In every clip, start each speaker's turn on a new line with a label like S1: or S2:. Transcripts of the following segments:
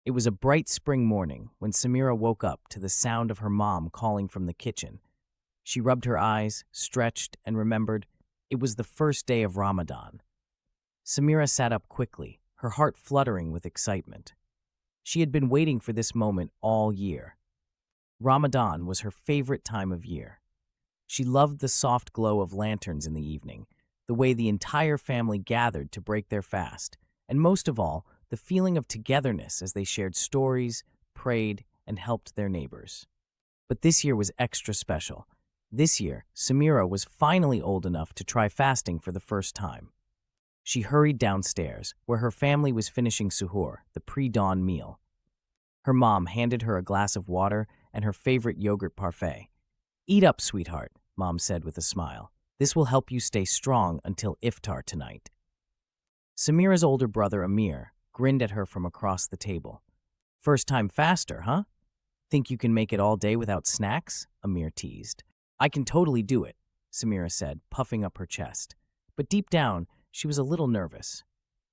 S1: It was a bright spring morning when Samira woke up to the sound of her mom calling from the kitchen. She rubbed her eyes, stretched, and remembered it was the first day of Ramadan. Samira sat up quickly, her heart fluttering with excitement. She had been waiting for this moment all year. Ramadan was her favorite time of year. She loved the soft glow of lanterns in the evening, the way the entire family gathered to break their fast, and most of all, the feeling of togetherness as they shared stories, prayed, and helped their neighbors. But this year was extra special. This year, Samira was finally old enough to try fasting for the first time. She hurried downstairs, where her family was finishing suhoor, the pre-dawn meal. Her mom handed her a glass of water and her favorite yogurt parfait. "Eat up, sweetheart," Mom said with a smile. "This will help you stay strong until iftar tonight." Samira's older brother, Amir, grinned at her from across the table. "First time faster, huh? Think you can make it all day without snacks?" Amir teased. "I can totally do it," Samira said, puffing up her chest. But deep down, she was a little nervous.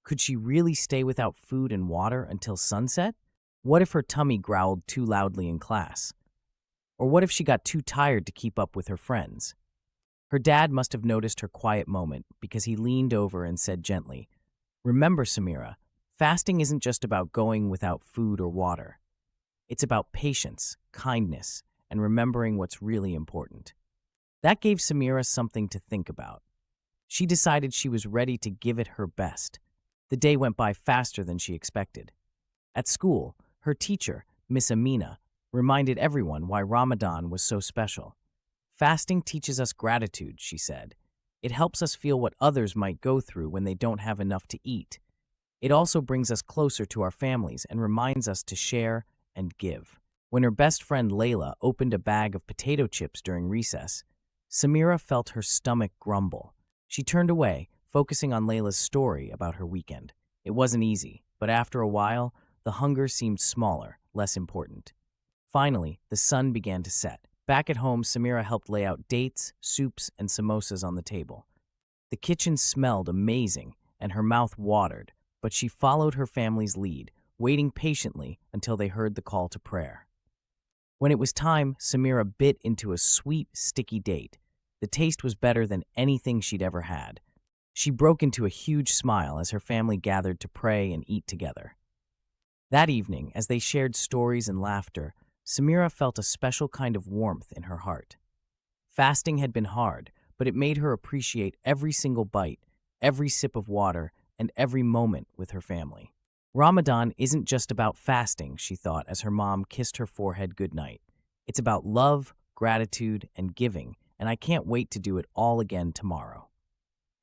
S1: Could she really stay without food and water until sunset? What if her tummy growled too loudly in class? Or what if she got too tired to keep up with her friends? Her dad must have noticed her quiet moment because he leaned over and said gently, "Remember, Samira, fasting isn't just about going without food or water. It's about patience, kindness, and remembering what's really important." That gave Samira something to think about. She decided she was ready to give it her best. The day went by faster than she expected. At school, her teacher, Miss Amina, reminded everyone why Ramadan was so special. "Fasting teaches us gratitude," she said. "It helps us feel what others might go through when they don't have enough to eat. It also brings us closer to our families and reminds us to share and give." When her best friend Layla opened a bag of potato chips during recess, Samira felt her stomach grumble. She turned away, focusing on Layla's story about her weekend. It wasn't easy, but after a while, the hunger seemed smaller, less important. Finally, the sun began to set. Back at home, Samira helped lay out dates, soups, and samosas on the table. The kitchen smelled amazing, and her mouth watered, but she followed her family's lead, waiting patiently until they heard the call to prayer. When it was time, Samira bit into a sweet, sticky date. The taste was better than anything she'd ever had. She broke into a huge smile as her family gathered to pray and eat together. That evening, as they shared stories and laughter, Samira felt a special kind of warmth in her heart. Fasting had been hard, but it made her appreciate every single bite, every sip of water, and every moment with her family. Ramadan isn't just about fasting, she thought as her mom kissed her forehead goodnight. It's about love, gratitude, and giving, and I can't wait to do it all again tomorrow.